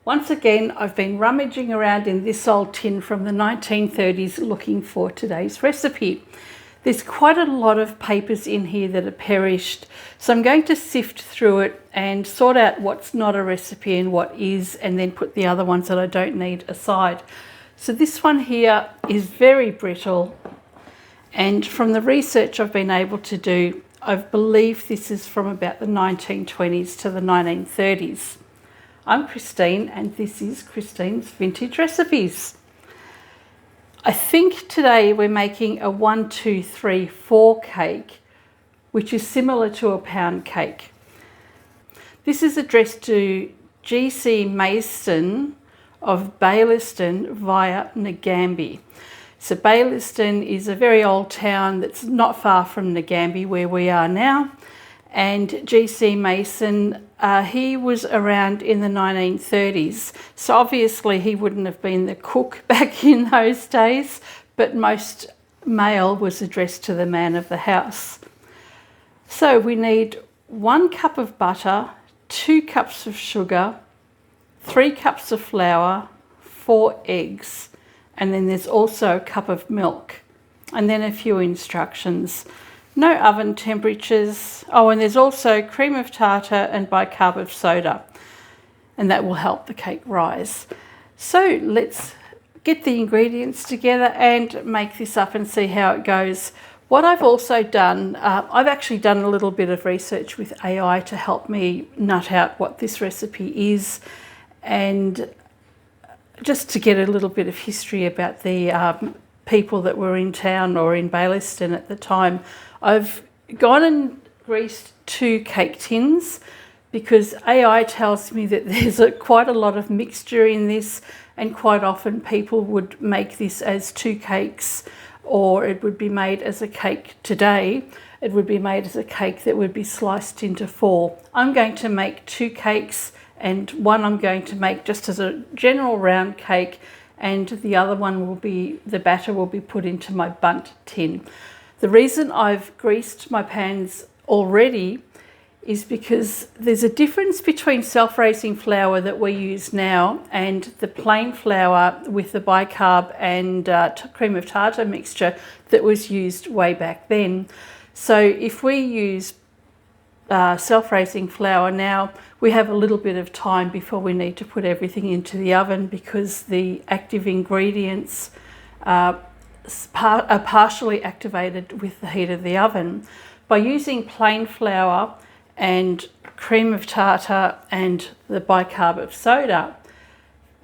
Once again, I've been rummaging around in this old tin from the 1930s looking for today's recipe. There's quite a lot of papers in here that are perished, so I'm going to sift through it and sort out what's not a recipe and what is, and then put the other ones that I don't need aside. So this one here is very brittle, and from the research I've been able to do, I believe this is from about the 1920s to the 1930s. I'm Christine, and this is Christine's Vintage Recipes. I think today we're making a 1, 2, 3, 4 cake, which is similar to a pound cake. This is addressed to G.C. Mason of Bayliston via Nagambie. So Bayliston is a very old town that's not far from Nagambie, where we are now. And G.C. Mason, he was around in the 1930s. So obviously he wouldn't have been the cook back in those days, but most mail was addressed to the man of the house. So we need 1 cup of butter, 2 cups of sugar, 3 cups of flour, 4 eggs, and then there's also a cup of milk, and then a few instructions. No oven temperatures. Oh, and there's also cream of tartar and Bi Carb Soda, and that will help the cake rise. So let's get the ingredients together and make this up and see how it goes. What I've also done, I've actually done a little bit of research with AI to help me nut out what this recipe is, and just to get a little bit of history about the people that were in town or in Bayliston at the time. I've gone and greased 2 cake tins because AI tells me that there's quite a lot of mixture in this, and quite often people would make this as 2 cakes, or it would be made as a cake today. It would be made as a cake that would be sliced into 4. I'm going to make 2 cakes, and one I'm going to make just as a general round cake, and the other one will be, the batter will be put into my bundt tin. The reason I've greased my pans already is because there's a difference between self-raising flour that we use now and the plain flour with the bicarb and cream of tartar mixture that was used way back then. So if we use self-raising flour now, we have a little bit of time before we need to put everything into the oven, because the active ingredients are partially activated with the heat of the oven. By using plain flour and cream of tartar and the Bi Carb Soda,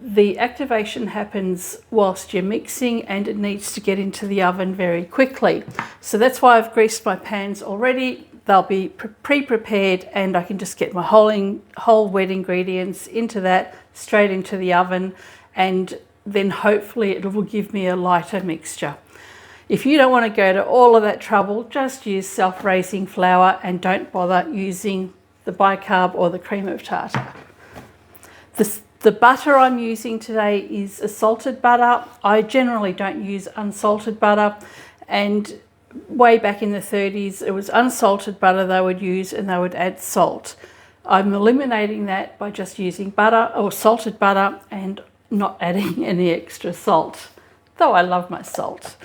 the activation happens whilst you're mixing, and it needs to get into the oven very quickly. So that's why I've greased my pans already. They'll be pre-prepared, and I can just get my whole wet ingredients into that, straight into the oven, and then hopefully it will give me a lighter mixture. If you don't want to go to all of that trouble, just use self-raising flour and don't bother using the bicarb or the cream of tartar. The butter I'm using today is a salted butter. I generally don't use unsalted butter, and way back in the 30s it was unsalted butter they would use, and they would add salt. I'm eliminating that by just using butter or salted butter and not adding any extra salt, though I love my salt.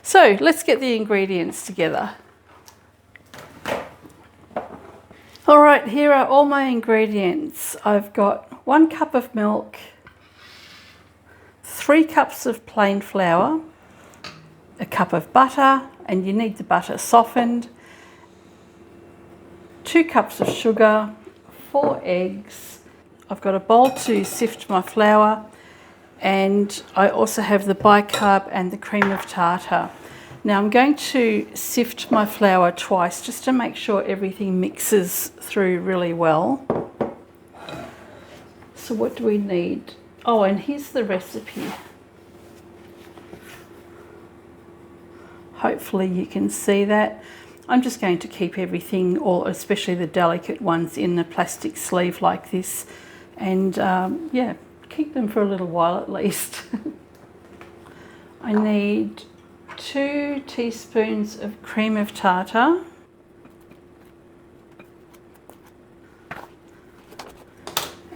So let's get the ingredients together. All right, here are all my ingredients. I've got 1 cup of milk, 3 cups of plain flour, a cup of butter, and you need the butter softened, 2 cups of sugar, 4 eggs. I've got a bowl to sift my flour, and I also have the bicarb and the cream of tartar. Now I'm going to sift my flour twice just to make sure everything mixes through really well. So what do we need? Oh, and here's the recipe. Hopefully you can see that. I'm just going to keep everything, or especially the delicate ones, in a plastic sleeve like this, and yeah, keep them for a little while at least. I need 2 teaspoons of cream of tartar,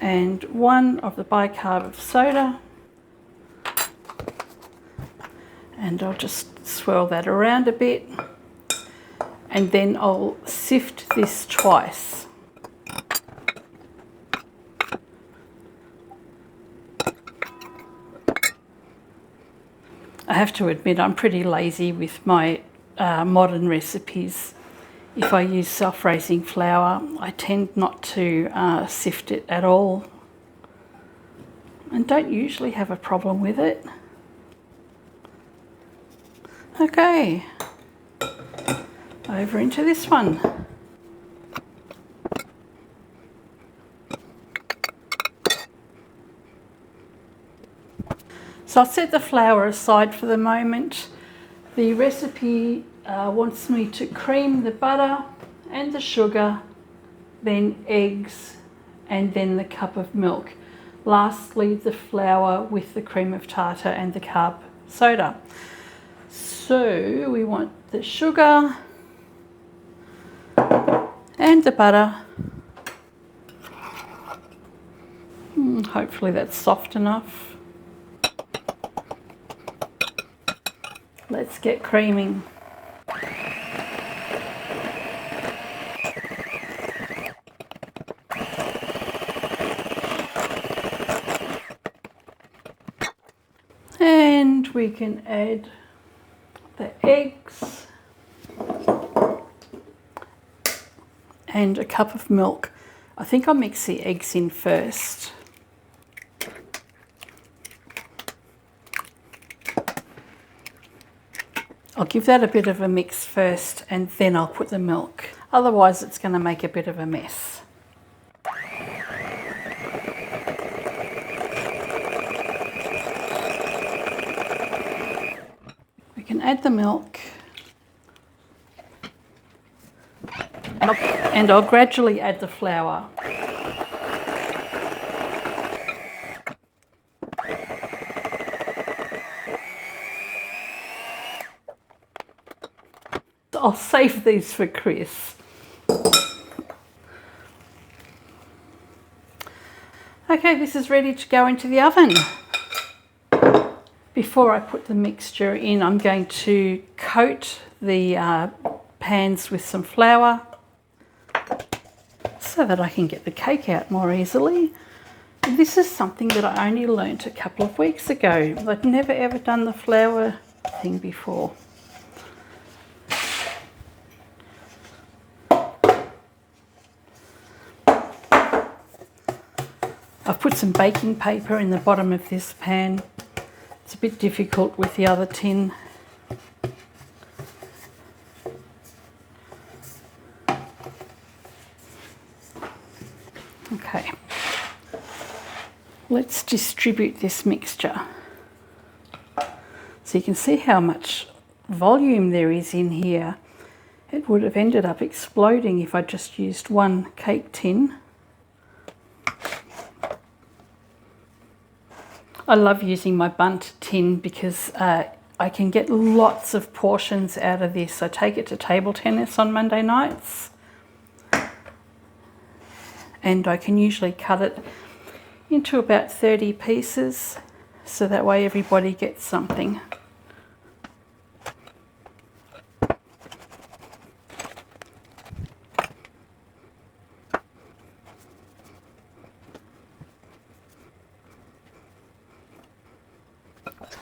and 1 of the Bi Carb Soda, and I'll just swirl that around a bit, and then I'll sift this twice. I have to admit I'm pretty lazy with my modern recipes. If I use self-raising flour, I tend not to sift it at all, and don't usually have a problem with it. Okay, over into this one. So I'll set the flour aside for the moment. The recipe wants me to cream the butter and the sugar, then eggs, and then the cup of milk. Lastly, the flour with the cream of tartar and the carb soda. So we want the sugar and the butter. Hopefully that's soft enough. Let's get creaming. And we can add the eggs and a cup of milk. I think I'll mix the eggs in first. I'll give that a bit of a mix first and then I'll put the milk. Otherwise it's going to make a bit of a mess. We can add the milk and I'll gradually add the flour. I'll save these for Chris. Okay, this is ready to go into the oven. Before I put the mixture in, I'm going to coat the pans with some flour so that I can get the cake out more easily. This is something that I only learnt a couple of weeks ago. I'd never ever done the flour thing before. I've put some baking paper in the bottom of this pan. It's a bit difficult with the other tin. Okay, let's distribute this mixture. So you can see how much volume there is in here. It would have ended up exploding if I just used one cake tin. I love using my bundt tin because I can get lots of portions out of this. I take it to table tennis on Monday nights and I can usually cut it into about 30 pieces so that way everybody gets something.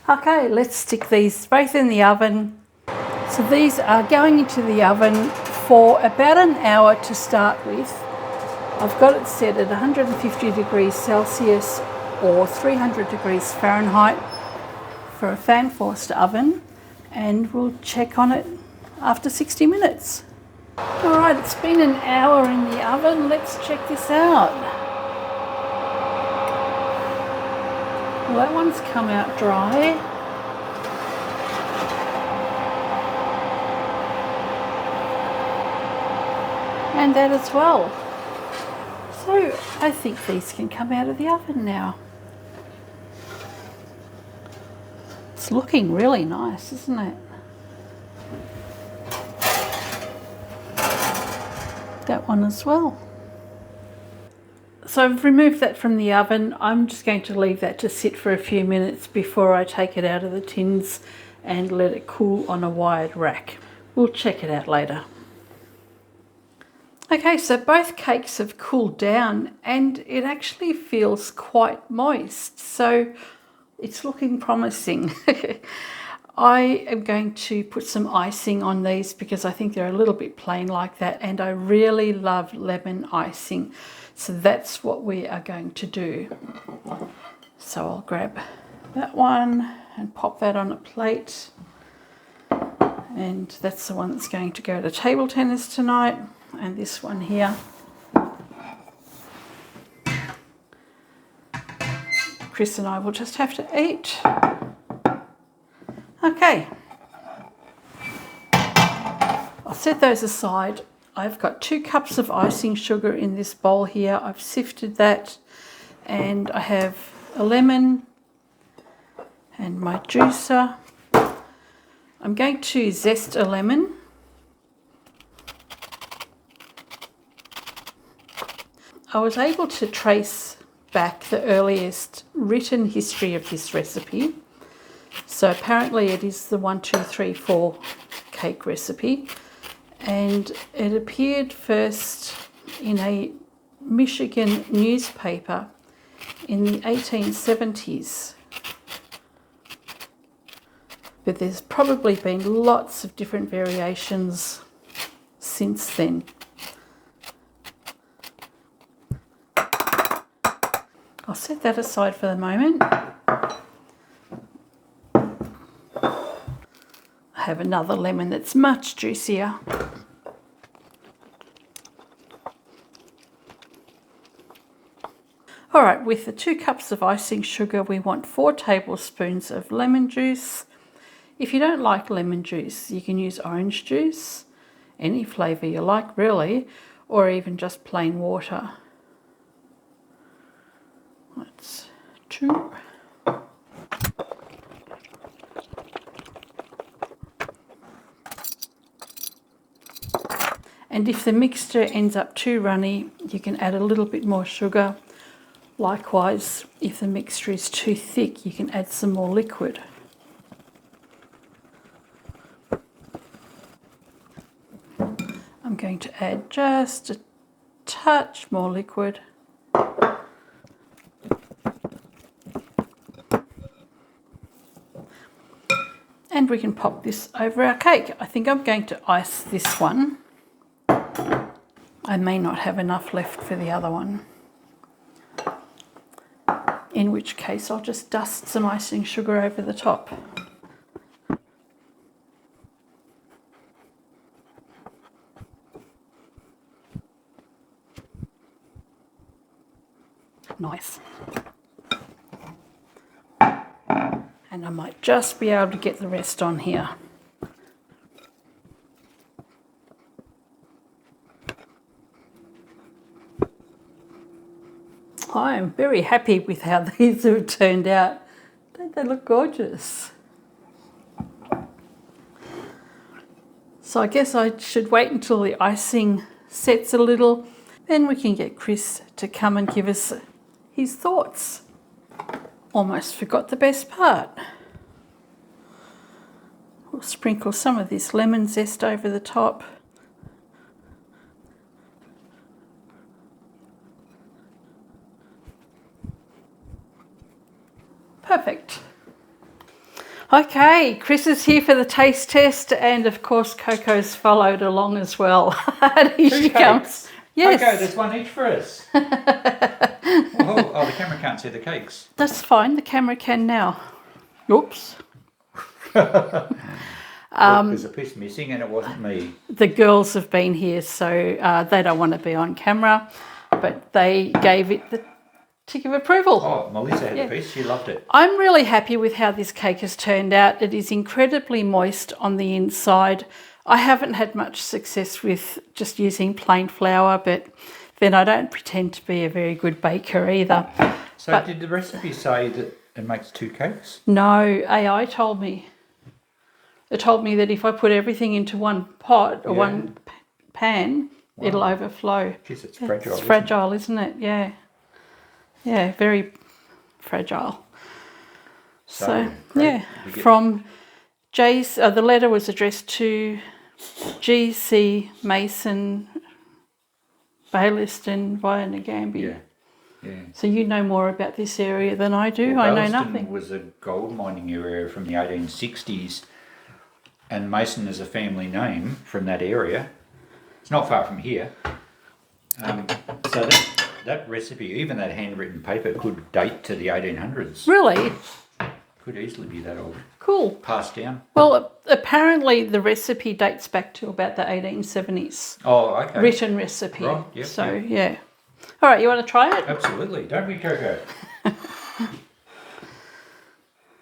Okay, let's stick these both in the oven. So these are going into the oven for about an hour to start with. I've got it set at 150 degrees Celsius or 300 degrees Fahrenheit for a fan forced oven, and we'll check on it after 60 minutes. All right, it's been an hour in the oven. Let's check this out. Well, that one's come out dry. And that as well. So I think these can come out of the oven now. It's looking really nice, isn't it? That one as well. So I've removed that from the oven. I'm just going to leave that to sit for a few minutes before I take it out of the tins and let it cool on a wired rack. We'll check it out later. Okay, so both cakes have cooled down and it actually feels quite moist, so it's looking promising. I am going to put some icing on these because I think they're a little bit plain like that, and I really love lemon icing, so that's what we are going to do. So I'll grab that one and pop that on a plate, and that's the one that's going to go to table tennis tonight. And this one here, Chris and I will just have to eat. Okay, I'll set those aside. I've got 2 cups of icing sugar in this bowl here. I've sifted that, and I have a lemon and my juicer. I'm going to zest a lemon. I was able to trace back the earliest written history of this recipe. So apparently it is the 1, 2, 3, 4 cake recipe, and it appeared first in a Michigan newspaper in the 1870s. But there's probably been lots of different variations since then. I'll set that aside for the moment. I have another lemon that's much juicier. All right, with the 2 cups of icing sugar, we want 4 tablespoons of lemon juice. If you don't like lemon juice, you can use orange juice, any flavour you like really, or even just plain water. That's 2. And if the mixture ends up too runny, you can add a little bit more sugar. Likewise, if the mixture is too thick, you can add some more liquid. I'm going to add just a touch more liquid. And we can pop this over our cake. I think I'm going to ice this one. I may not have enough left for the other one, in which case I'll just dust some icing sugar over the top. Nice. And I might just be able to get the rest on here. I am very happy with how these have turned out. Don't they look gorgeous? So I guess I should wait until the icing sets a little, then we can get Chris to come and give us his thoughts. Almost forgot the best part. We'll sprinkle some of this lemon zest over the top. Perfect. Okay, Chris is here for the taste test, and of course Coco's followed along as well. And here she comes. Yes. Coco, there's one each for us. Oh, the camera can't see the cakes. That's fine, the camera can now. Oops. Look, there's a piece missing and it wasn't me. The girls have been here, so they don't want to be on camera, but they gave it the tick of approval. Oh, Melissa had a piece, she loved it. I'm really happy with how this cake has turned out. It is incredibly moist on the inside. I haven't had much success with just using plain flour, but then I don't pretend to be a very good baker either. So did the recipe say that it makes 2 cakes? No, AI told me. It told me that if I put everything into one pot or one pan, it'll overflow. Jeez, it's fragile. It's fragile, isn't it? Yeah. Yeah, very fragile. So great. yeah, from J's, the letter was addressed to G.C. Mason, Bayliston via Nagambie. Yeah, yeah. So you know more about this area than I do. Well, I know Bayliston nothing. was a gold mining area from the 1860s, and Mason is a family name from that area. It's not far from here. So that recipe, even that handwritten paper, could date to the 1800s. Really? Could easily be that old. Cool. Passed down. Well, apparently the recipe dates back to about the 1870s. Oh, okay. Written recipe. Right, yep, So, yep. yeah. All right, you want to try it? Absolutely. Don't be Coco.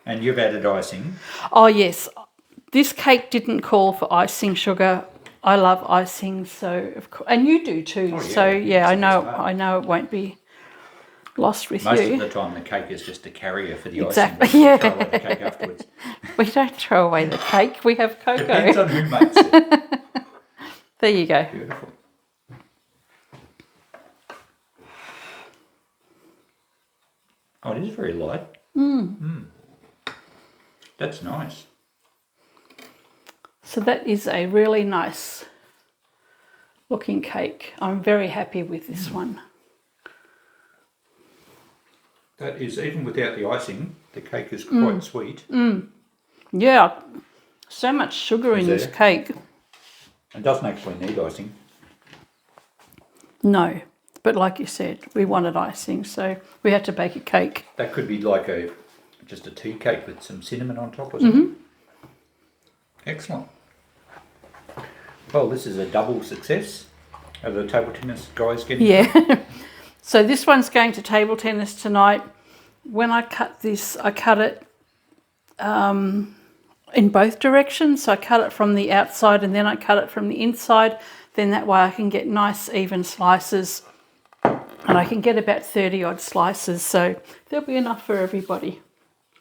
And you've added icing. Oh, yes. This cake didn't call for icing sugar. I love icing, so of course, and you do too. Oh, yeah. So yeah, That's the best part. I know it won't be lost with Most you. of the time the cake is just a carrier for the Exactly, icing. yeah. Throw away the cake afterwards. We don't throw away the cake. We have Depends cocoa. on who makes it. There you go. Beautiful. Oh, it is very light. That's nice. So that is a really nice looking cake. I'm very happy with this one. That is, even without the icing, the cake is quite sweet. Yeah, so much sugar in this there? cake. It doesn't actually need icing. No, but like you said, we wanted icing, so we had to bake a cake. That could be like just a tea cake with some cinnamon on top or something. Excellent. Well, this is a double success. Are the table tennis guys getting? Yeah. So this one's going to table tennis tonight. When I cut this, I cut it in both directions. So I cut it from the outside and then I cut it from the inside. Then that way I can get nice even slices. And I can get about 30 odd slices. So there'll be enough for everybody.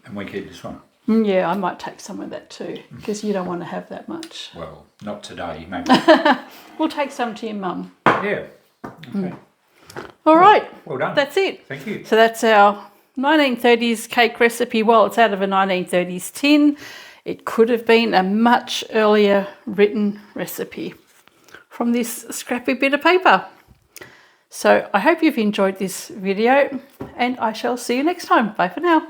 And we keep this one. Yeah, I might take some of that too, because you don't want to have that much. Well, not today, maybe. We'll take some to your mum. Yeah. Okay. All right. Well done. That's it. Thank you. So that's our 1930s cake recipe. Well, it's out of a 1930s tin. It could have been a much earlier written recipe from this scrappy bit of paper. So I hope you've enjoyed this video and I shall see you next time. Bye for now.